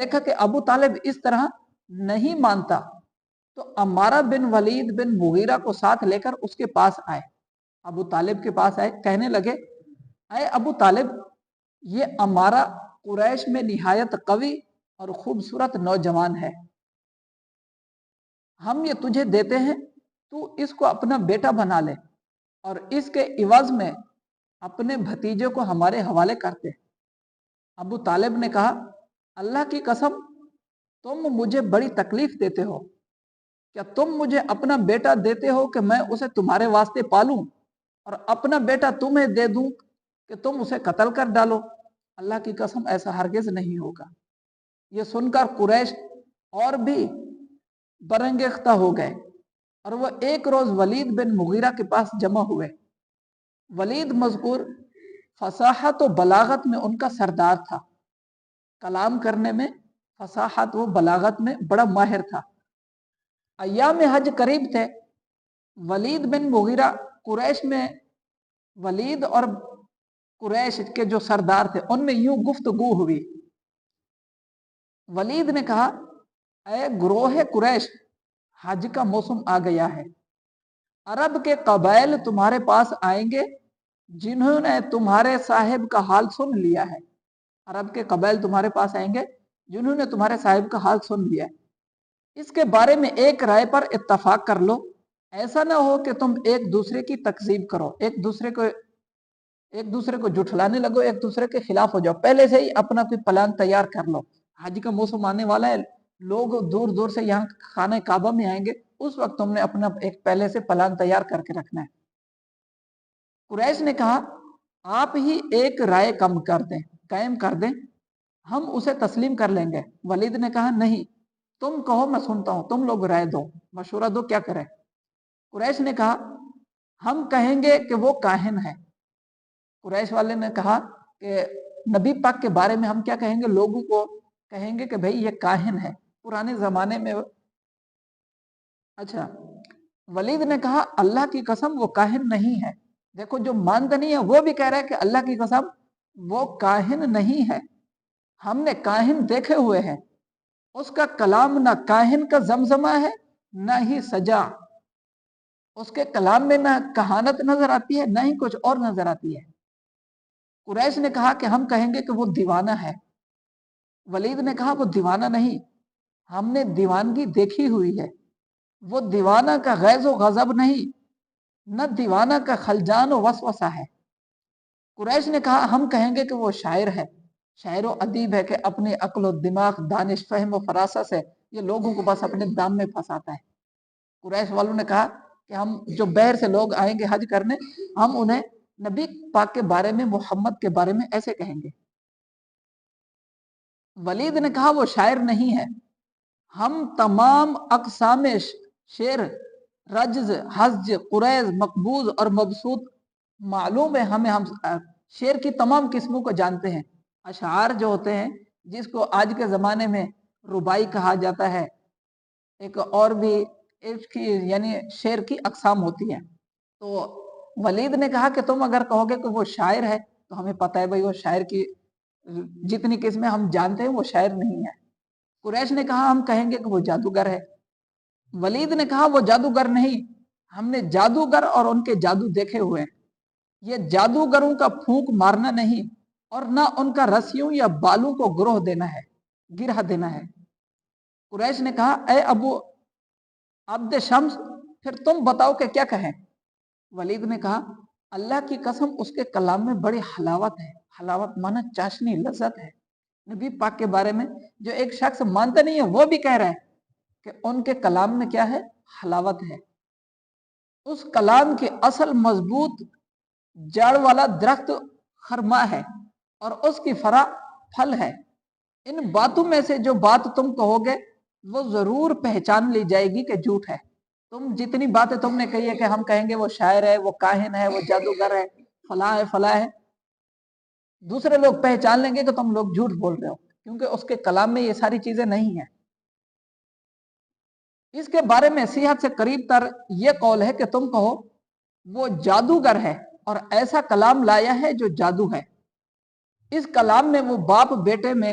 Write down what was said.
دیکھا کہ ابو طالب اس طرح نہیں مانتا، تو عمارہ بن ولید بن مغیرہ کو ساتھ لے کر اس کے پاس آئے، ابو طالب کے پاس آئے، کہنے لگے اے ابو طالب، یہ عمارہ قریش میں نہایت قوی اور خوبصورت نوجوان ہے، ہم یہ تجھے دیتے ہیں، تو اس کو اپنا بیٹا بنا لے اور اس کے عوض میں اپنے بھتیجے کو ہمارے حوالے کرتے۔ ابو طالب نے کہا اللہ کی قسم، تم مجھے بڑی تکلیف دیتے ہو، کیا تم مجھے اپنا بیٹا دیتے ہو کہ میں اسے تمہارے واسطے پالوں اور اپنا بیٹا تمہیں دے دوں کہ تم اسے قتل کر ڈالو؟ اللہ کی قسم ایسا ہرگز نہیں ہوگا۔ یہ سن کر قریش اور بھی برانگیختہ ہو گئے اور وہ ایک روز ولید بن مغیرہ کے پاس جمع ہوئے۔ ولید مذکور فصاحت و بلاغت میں ان کا سردار تھا، کلام کرنے میں فصاحت و بلاغت میں بڑا ماہر تھا۔ ایام حج قریب تھے، ولید بن مغیرہ قریش میں، ولید اور قریش کے جو سردار تھے ان میں یوں گفتگو ہوئی۔ ولید نے کہا اے گروہ قریش، حج کا موسم آ گیا ہے، عرب کے قبائل تمہارے پاس آئیں گے جنہوں نے تمہارے صاحب کا حال سن لیا ہے، عرب کے قبائل تمہارے پاس آئیں گے جنہوں نے تمہارے صاحب کا حال سن لیا ہے، اس کے بارے میں ایک رائے پر اتفاق کر لو، ایسا نہ ہو کہ تم ایک دوسرے کی تکذیب کرو، ایک دوسرے کو جھٹلانے لگو، ایک دوسرے کے خلاف ہو جاؤ، پہلے سے ہی اپنا کوئی پلان تیار کر لو، حج کا موسم آنے والا ہے، لوگ دور دور سے یہاں خانہ کعبہ میں آئیں گے، اس وقت تم نے اپنا ایک پہلے سے پلان تیار کر کے رکھنا ہے۔ قریش نے کہا آپ ہی ایک رائے قائم کر دیں، ہم اسے تسلیم کر لیں گے۔ ولید نے کہا نہیں، تم کہو میں سنتا ہوں، تم لوگ رائے دو، مشورہ دو، کیا کریں؟ قریش نے کہا ہم کہیں گے کہ وہ کاہن ہے۔ قریش والے نے کہا کہ نبی پاک کے بارے میں ہم کیا کہیں گے؟ لوگوں کو کہیں گے کہ بھئی یہ کاہن ہے، پرانے زمانے میں۔ اچھا، ولید نے کہا اللہ کی قسم وہ کاہن نہیں ہے۔ دیکھو جو مانتا نہیں ہے وہ بھی کہہ رہا ہے کہ اللہ کی قسم وہ کاہن نہیں ہے، ہم نے کاہن دیکھے ہوئے ہیں، اس کا کلام نہ کاہن کا زمزمہ ہے نہ ہی سجا، اس کے کلام میں نہ کہانت نظر آتی ہے نہ ہی کچھ اور نظر آتی ہے۔ قریش نے کہا کہ ہم کہیں گے کہ وہ دیوانہ ہے۔ ولید نے کہا وہ دیوانہ نہیں، ہم نے دیوانگی دیکھی ہوئی ہے، وہ دیوانہ کا غیظ و غضب نہیں، نہ دیوانہ کا خلجان و وسوسہ ہے۔ قریش نے کہا ہم کہیں گے کہ وہ شاعر ہے، شاعر و ادیب ہے کہ اپنی عقل و دماغ، دانش، فہم و فراست سے یہ لوگوں کو بس اپنے دام میں پھنساتا ہے۔ قریش والوں نے کہا کہ ہم جو باہر سے لوگ آئیں گے حج کرنے، ہم انہیں نبی پاک کے بارے میں، محمد کے بارے میں ایسے کہیں گے۔ ولید نے کہا وہ شاعر نہیں ہے، ہم تمام اقسام شعر، رجز، حج، قریز، مقبوض اور مبسوط معلوم ہے ہمیں، ہم شعر کی تمام قسموں کو جانتے ہیں۔ اشعار جو ہوتے ہیں جس کو آج کے زمانے میں ربائی کہا جاتا ہے، ایک اور بھی اس کی یعنی شعر کی اقسام ہوتی ہیں۔ تو ولید نے کہا کہ تم اگر کہو گے کہ وہ شاعر ہے تو ہمیں پتہ ہے بھائی وہ شاعر کی جتنی قسمیں ہم جانتے ہیں وہ شاعر نہیں ہے۔ قریش نے کہا ہم کہیں گے کہ وہ جادوگر ہے۔ ولید نے کہا وہ جادوگر نہیں، ہم نے جادوگر اور ان کے جادو دیکھے ہوئے ہیں، یہ جادوگروں کا پھونک مارنا نہیں اور نہ ان کا رسیوں یا بالوں کو گرہ دینا ہے۔ قریش نے کہا اے ابو عبد شمس، پھر تم بتاؤ کہ کیا کہیں؟ ولید نے کہا اللہ کی قسم اس کے کلام میں بڑی حلاوت ہے، حلاوت مانا چاشنی، لذت ہے۔ نبی پاک کے بارے میں جو ایک شخص مانتا نہیں ہے وہ بھی کہہ رہا ہے کہ ان کے کلام میں کیا ہے؟ حلاوت ہے۔ اس کلام کی اصل مضبوط جڑ والا درخت خرما ہے اور اس کی فرع پھل ہے۔ ان باتوں میں سے جو بات تم کہو گے وہ ضرور پہچان لی جائے گی کہ جھوٹ ہے۔ تم جتنی باتیں تم نے کہی ہے کہ ہم کہیں گے وہ شاعر ہے، وہ کاہن ہے، وہ جادوگر ہے، فلاں ہے، فلاں ہے، دوسرے لوگ پہچان لیں گے کہ تم لوگ جھوٹ بول رہے ہو، کیونکہ اس کے کلام میں یہ ساری چیزیں نہیں ہیں۔ اس کے بارے میں صحت سے قریب تر یہ قول ہے کہ تم کہو وہ جادوگر ہے اور ایسا کلام لایا ہے جو جادو ہے۔ اس کلام میں وہ باپ بیٹے میں